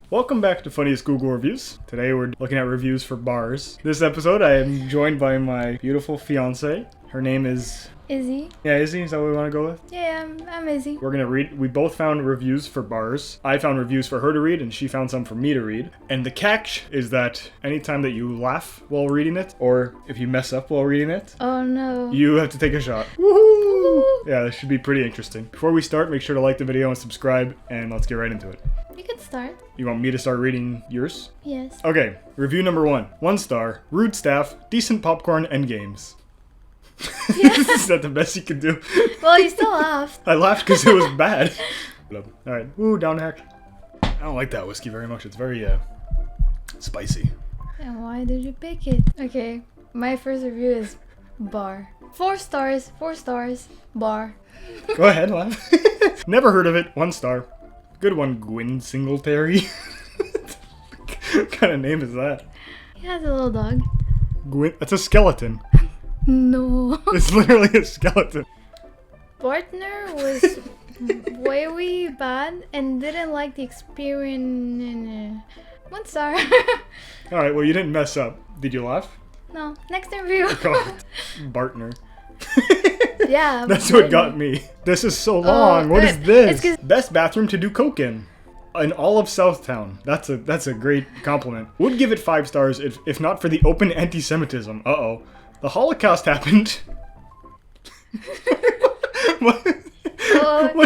Welcome back to Funniest Google Reviews. Today we're looking at reviews for bars. This episode I am joined by my beautiful fiance. Her name is... Izzy. Yeah, Izzy, is that what we want to go with? Yeah, I'm Izzy. We're gonna read, we both found reviews for bars. I found reviews for her to read and she found some for me to read. And the catch is that anytime that you laugh while reading it, or if you mess up while reading it, Oh no. you have to take a shot. Woohoo! Yeah, this should be pretty interesting. Before we start, make sure to like the video and subscribe, and let's get right into it. You can start. You want me to start reading yours? Yes. Okay, review number 1. 1 star, rude staff, decent popcorn, and games. Is that the best you can do? Well, you still laughed. I laughed because it was bad. Alright, ooh, down hack. I don't like that whiskey very much. It's very, spicy. And why did you pick it? Okay, my first review is bar. 4 stars, 4 stars, bar. Go ahead, laugh. Never heard of it. 1 star. Good one, Gwyn Singletary. What kind of name is that? He has a little dog. Gwyn, that's a skeleton. No. It's literally a skeleton. Partner was way bad and didn't like the experience. 1 star. Alright, well you didn't mess up. Did you laugh? No. Next review. Partner. Yeah. That's what got me. This is so long. What is this? Best bathroom to do coke in all of Southtown. That's a great compliment. Would give it 5 stars if not for the open anti-Semitism. Uh-oh. The Holocaust happened. What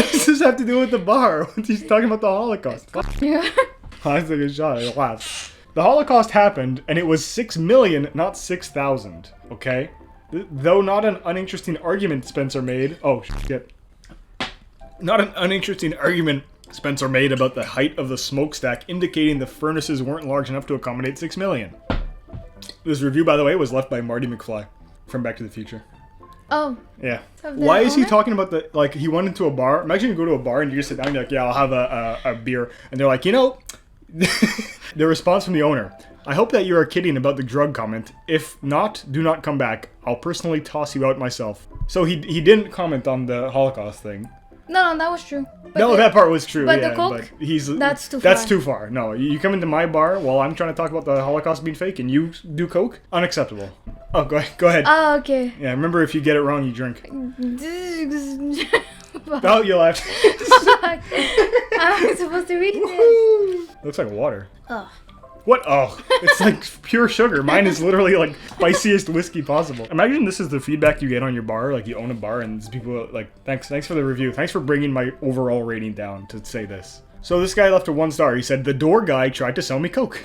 does this have to do with the bar? He's talking about the Holocaust. Yeah. I took a shot. I laughed. The Holocaust happened, and it was 6 million, not 6,000. Okay? Though not an uninteresting argument Spencer made. Oh, shit. Not an uninteresting argument Spencer made about the height of the smokestack, indicating the furnaces weren't large enough to accommodate 6 million. This review, by the way, was left by Marty McFly from Back to the Future. Oh. Yeah. Why is he talking about the, like, he went into a bar? Imagine you go to a bar and you just sit down and you're like, yeah, I'll have a beer. And they're like, you know, the response from the owner, I hope that you are kidding about the drug comment. If not, do not come back. I'll personally toss you out myself. So he didn't comment on the Holocaust thing. No, that was true. But No, that part was true. But yeah, the coke, but that's too far. That's too far. No, you come into my bar while I'm trying to talk about the Holocaust being fake and you do coke? Unacceptable. Oh, go ahead. Oh, okay. Yeah, remember if you get it wrong, you drink. Fuck. Oh, you laughed. I'm supposed to read this. Looks like water. Ugh. What? Oh, it's like pure sugar. Mine is literally like spiciest whiskey possible. Imagine this is the feedback you get on your bar. Like you own a bar and people are like, thanks for the review. Thanks for bringing my overall rating down to say this. So this guy left a 1 star. He said, the door guy tried to sell me coke.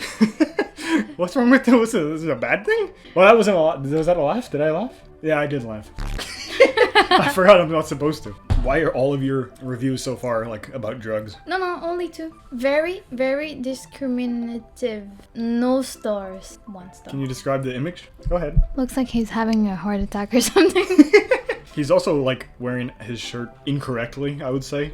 What's wrong with this? Is it a bad thing? Well, that wasn't a laugh. Was that a laugh? Did I laugh? Yeah, I did laugh. I forgot I'm not supposed to. Why are all of your reviews so far like about drugs? No, only 2. Very discriminative. No stars. 1 star. Can you describe the image? Go ahead. Looks like he's having a heart attack or something. He's also like wearing his shirt incorrectly, I would say.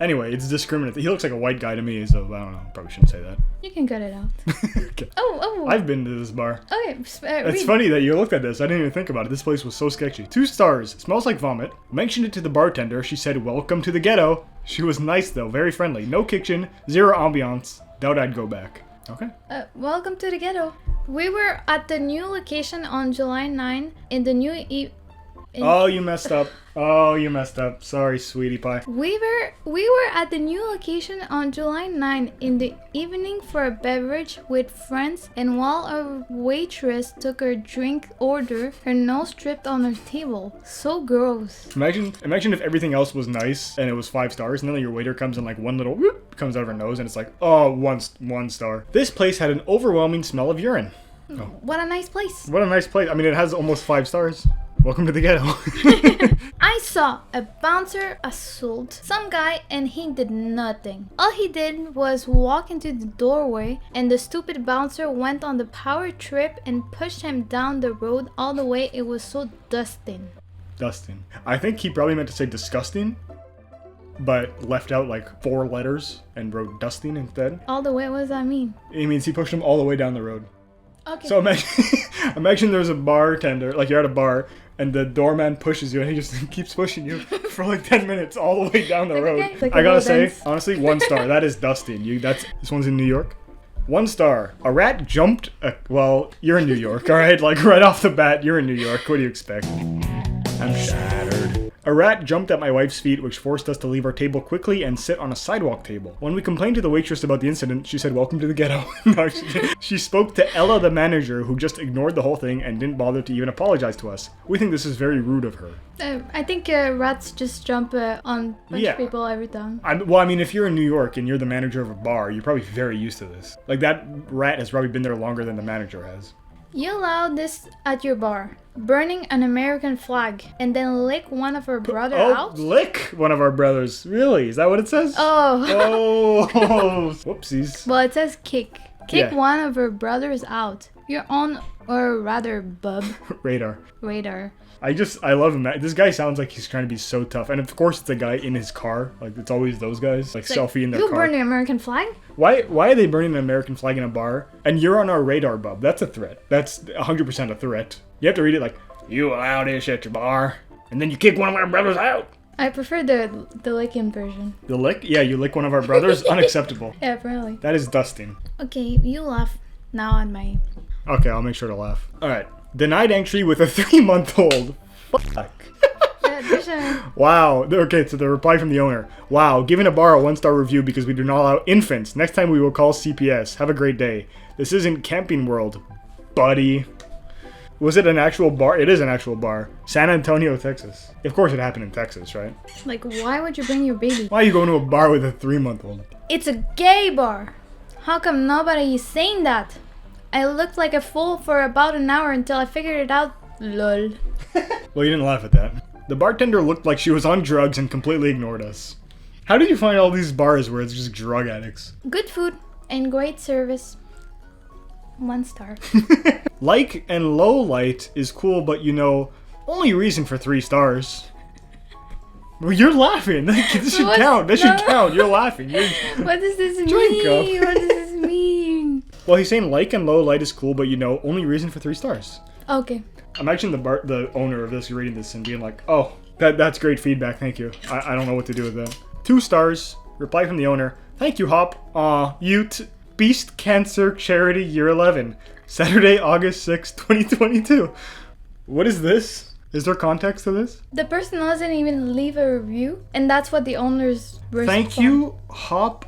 Anyway, it's discriminative. He looks like a white guy to me, so I don't know. Probably shouldn't say that. You can cut it out. Okay. Oh. I've been to this bar. Okay. It's funny that you looked at this. I didn't even think about it. This place was so sketchy. 2 stars. Smells like vomit. Mentioned it to the bartender. She said, welcome to the ghetto. She was nice though. Very friendly. No kitchen. 0 ambiance. Doubt I'd go back. Okay. Welcome to the ghetto. We were at the new location on July 9 in the new Oh, you messed up. Sorry, sweetie pie. We were at the new location on July 9 in the evening for a beverage with friends, and while our waitress took her drink order, her nose tripped on her table. So gross. Imagine if everything else was nice and it was 5 stars, and then your waiter comes and like one little whoop comes out of her nose and it's like, oh, 1 star. This place had an overwhelming smell of urine. Oh. What a nice place. What a nice place. I mean, it has almost 5 stars. Welcome to the ghetto. I saw a bouncer assault some guy and he did nothing. All he did was walk into the doorway and the stupid bouncer went on the power trip and pushed him down the road all the way. It was so dusting. Dusting. I think he probably meant to say disgusting, but left out like 4 letters and wrote dusting instead. All the way, what does that mean? It means he pushed him all the way down the road. Okay. So imagine there's a bartender, like you're at a bar, and the doorman pushes you, and he just keeps pushing you for like 10 minutes all the way down the road. Okay. Like I gotta say, dance. honestly, 1 star. That is dusting. This one's in New York. 1 star. A rat jumped. Well, you're in New York, all right? Like right off the bat, you're in New York. What do you expect? I'm shattered. A rat jumped at my wife's feet, which forced us to leave our table quickly and sit on a sidewalk table. When we complained to the waitress about the incident, she said, "Welcome to the ghetto." No, she spoke to Ella, the manager, who just ignored the whole thing and didn't bother to even apologize to us. We think this is very rude of her. I think rats just jump on a bunch of people every time. Well, I mean, if you're in New York and you're the manager of a bar, you're probably very used to this. Like, that rat has probably been there longer than the manager has. You allow this at your bar. Burning an American flag and then lick one of our brother out? Lick one of our brothers. Really? Is that what it says? Oh. Oh. Whoopsies. Well, it says kick. Kick one of our brothers out. You're on, or rather, bub. Radar. I love him. This guy sounds like he's trying to be so tough. And of course, it's a guy in his car. Like, it's always those guys. Like selfie in their car. You burn the American flag? Why are they burning an American flag in a bar? And you're on our radar, bub. That's a threat. That's 100% a threat. You have to read it like, "You allow this at your bar, and then you kick one of our brothers out." I prefer the licking version. The lick? Yeah, you lick one of our brothers? Unacceptable. Yeah, apparently. That is dusting. Okay, you laugh now on my... Okay, I'll make sure to laugh. Alright. Denied entry with a 3-month-old. Fuck. Wow. Okay, so the reply from the owner. "Wow, giving a bar a 1-star review because we do not allow infants. Next time we will call CPS. Have a great day. This isn't Camping World, buddy." Was it an actual bar? It is an actual bar. San Antonio, Texas. Of course it happened in Texas, right? Like, why would you bring your baby? Why are you going to a bar with a 3-month-old? It's a gay bar. How come nobody is saying that? I looked like a fool for about an hour until I figured it out. Lol. Well, you didn't laugh at that. The bartender looked like she was on drugs and completely ignored us. How did you find all these bars where it's just drug addicts? Good food and great service. 1 star. Like and low light is cool, but only reason for 3 stars. Well, you're laughing. This should count. This should count. You're laughing. What does this mean? Drink up. What does this mean? Well, he's saying like and low light is cool, but only reason for 3 stars. Okay. Imagine the owner of this reading this and being like, "Oh, that's great feedback. Thank you. I don't know what to do with that." 2 stars. Reply from the owner. "Thank you, Hop. Beast Cancer Charity Year 11. Saturday, August 6, 2022. What is this? Is there context to this? The person doesn't even leave a review, and that's what the owners were. Thank you, Hop.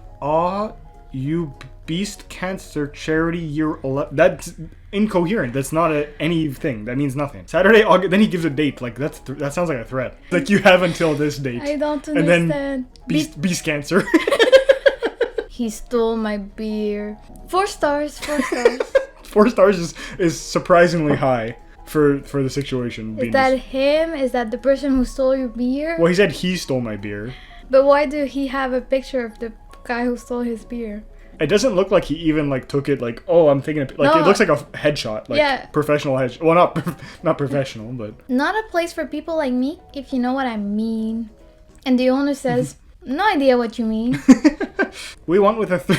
Beast Cancer Charity Year 11. That's incoherent. That's not anything. That means nothing. Saturday, August. Then he gives a date. Like that sounds like a threat. Like you have until this date. I don't understand. And then Beast Cancer. He stole my beer. 4 stars. 4 stars. 4 stars is surprisingly high for the situation. Is that him? Is that the person who stole your beer? Well, he said he stole my beer. But why do he have a picture of the guy who stole his beer? It doesn't look like he even took it I'm taking a no. It looks like a headshot, professional headshot. Well, not professional, but not a place for people like me, if you know what I mean. And the owner says, "No idea what you mean." We went with a 3.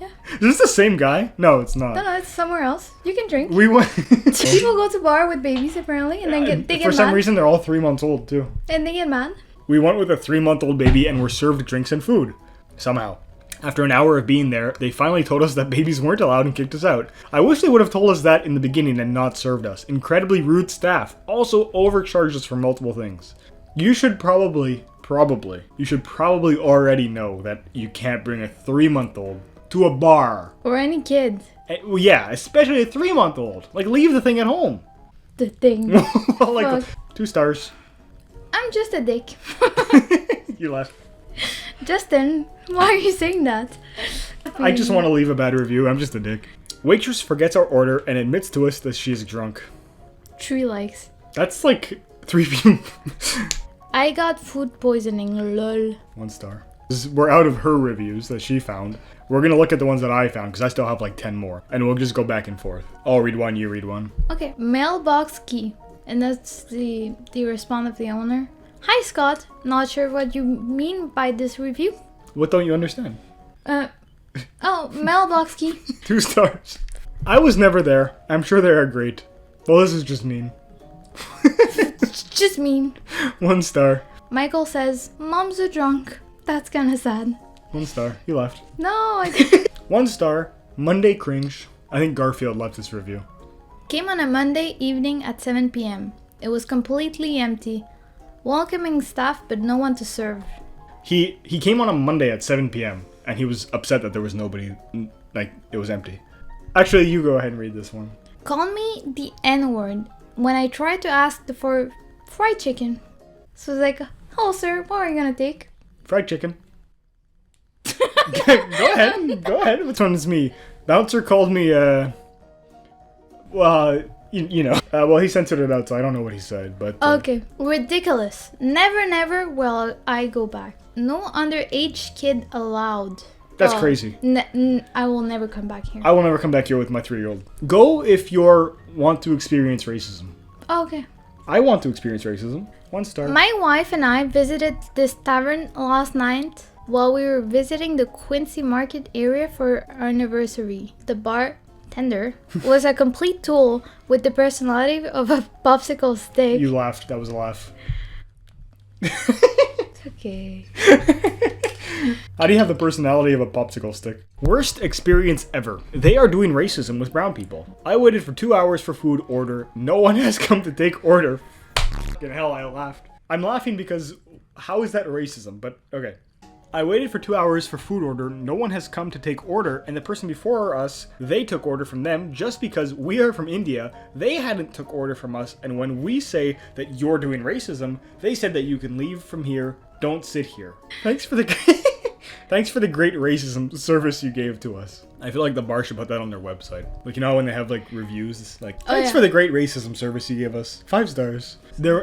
Yeah. Is this the same guy? No, it's not. No, it's somewhere else. You can drink. We went. People go to bar with babies apparently, and then they get For mad. some reason, they're all 3 months old too. And they get mad. We went with a 3-month-old baby and were served drinks and food. Somehow. After an hour of being there, they finally told us that babies weren't allowed and kicked us out. I wish they would have told us that in the beginning and not served us. Incredibly rude staff. Also overcharged us for multiple things. You should probably already know that you can't bring a 3-month-old to a bar. Or any kid. Well, yeah, especially a 3-month-old. Leave the thing at home. The thing. 2 stars. I'm just a dick. You laugh. Justin, why are you saying that? I just want to leave a bad review. I'm just a dick. Waitress forgets our order and admits to us that she's drunk. 3 likes. That's 3 people. I got food poisoning, lol. 1 star. We're out of her reviews that she found. We're going to look at the ones that I found because I still have 10 more. And we'll just go back and forth. I'll read one, you read one. Okay, mailbox key. And that's the response of the owner. "Hi Scott, not sure what you mean by this review." What don't you understand? Mailbox key. 2 stars. I was never there. I'm sure they are great. Well, this is just mean. Just mean. 1 star. Michael says, "Mom's a drunk." That's kinda sad. 1 star. You left. No, I didn't. 1 star. Monday cringe. I think Garfield left this review. Came on a Monday evening at 7 p.m. It was completely empty. Welcoming staff, but no one to serve. He came on a Monday at 7 p.m. and he was upset that there was nobody, like, it was empty. Actually, you go ahead and read this one. Called me the N-word when I tried to ask for fried chicken. So it's like, hello sir, what are you gonna take? Fried chicken. Go ahead. Which one is me? Bouncer called me, well, you know. Well, he censored it out, so I don't know what he said, but... Okay, ridiculous. Never will I go back. No underage kid allowed. That's crazy. I will never come back here. I will never come back here with my 3-year-old. Go if you want to experience racism. Okay. I want to experience racism. 1 star. My wife and I visited this tavern last night while we were visiting the Quincy Market area for our anniversary. The bartender was a complete tool with the personality of a popsicle stick. You laughed. That was a laugh. It's okay. How do you have the personality of a popsicle stick? Worst experience ever. They are doing racism with brown people. I waited for 2 hours for food order. No one has come to take order. Fucking hell, I laughed. I'm laughing because how is that racism? But okay. I waited for 2 hours for food order. No one has come to take order, and the person before us, they took order from them just because we are from India. They hadn't took order from us, and when we say that you're doing racism, they said that you can leave from here. Don't sit here. Thanks for the great racism service you gave to us. I feel like the bar should put that on their website. Like, you know when they have like reviews, it's like, thanks for the great racism service you gave us. 5 stars.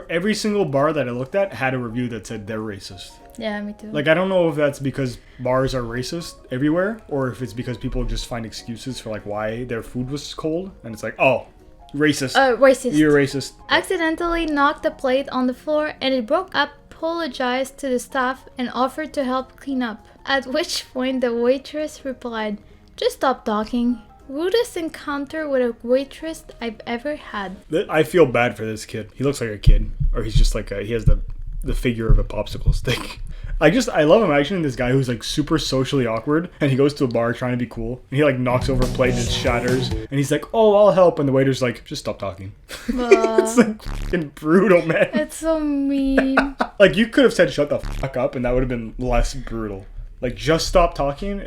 Every single bar that I looked at had a review that said they're racist. Yeah, me too. Like, I don't know if that's because bars are racist everywhere, or if it's because people just find excuses for like why their food was cold, and it's like, oh, racist. Racist. You're racist. Accidentally knocked the plate on the floor and it broke up. Apologized to the staff and offered to help clean up. At which point the waitress replied, "Just stop talking." Rudest encounter with a waitress I've ever had. I feel bad for this kid. He looks like a kid, or he's just like he has the figure of a popsicle stick. I love imagining this guy who's like super socially awkward, and he goes to a bar trying to be cool, and he like knocks over a plate and it shatters, and he's like, "Oh, I'll help," and the waiter's like, "Just stop talking." It's like fucking brutal, man. It's so mean. Like, you could have said shut the fuck up, and that would have been less brutal. Like, just stop talking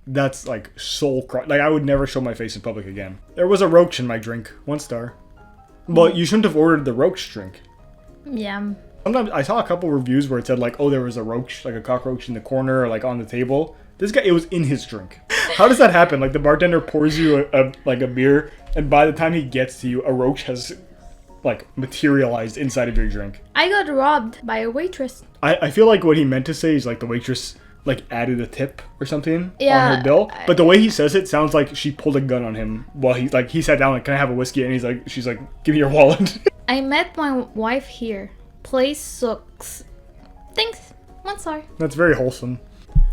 that's like soul crush. Like, I would never show my face in public again. There was a roach in my drink. 1 star. But you shouldn't have ordered the roach drink. Yeah. Sometimes I saw a couple reviews where it said like, oh, there was a roach, like a cockroach in the corner or like on the table. This guy, it was in his drink. How does that happen? Like, the bartender pours you a beer, and by the time he gets to you, a roach has like materialized inside of your drink. I got robbed by a waitress. I feel like what he meant to say is like the waitress like added a tip or something on her bill, but the way he says it sounds like she pulled a gun on him while he sat down like, "Can I have a whiskey?" And she's like, "Give me your wallet." I met my wife here. Place sucks. Thanks. 1 star. That's very wholesome.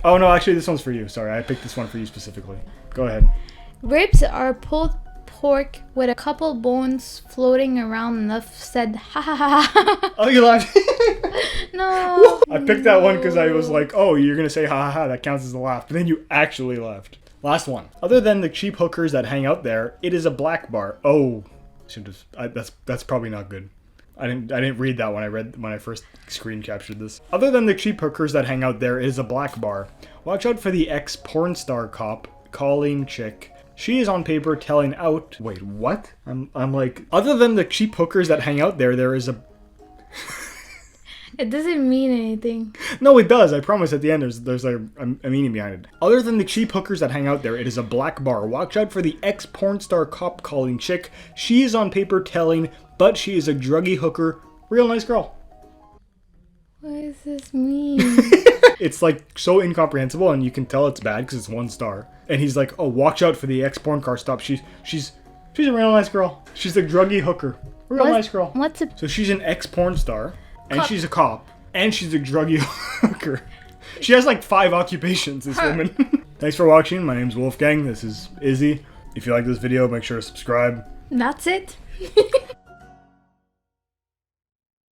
Oh no, actually this one's for you. Sorry, I picked this one for you specifically. Go ahead. Ribs are pulled pork with a couple bones floating around. Enough said, ha ha ha ha. Oh, you laughed. No. I picked that one because I was like, oh, you're going to say ha ha ha, that counts as a laugh. But then you actually laughed. Last one. Other than the cheap hookers that hang out there, it is a black bar. Oh, that's probably not good. I didn't read that when I first screen captured this. Other than the cheap hookers that hang out there, it is a black bar. Watch out for the ex-porn star cop calling chick. She is on paper telling out. Wait, what? I'm like, other than the cheap hookers that hang out there, there is a. It doesn't mean anything. No, it does. I promise. At the end, there's a meaning behind it. Other than the cheap hookers that hang out there, it is a black bar. Watch out for the ex-porn star cop calling chick. She is on paper telling, but she is a druggy hooker. Real nice girl. What does this mean? It's like so incomprehensible, and you can tell it's bad because it's 1 star. And he's like, "Oh, watch out for the ex-porn car stop. She's a real nice girl. She's a druggy hooker. Real nice girl." So she's an ex-porn star, and she's a cop, and she's a druggy hooker. She has like 5 occupations, this woman. Thanks for watching. My name's Wolfgang. This is Izzy. If you like this video, make sure to subscribe. That's it.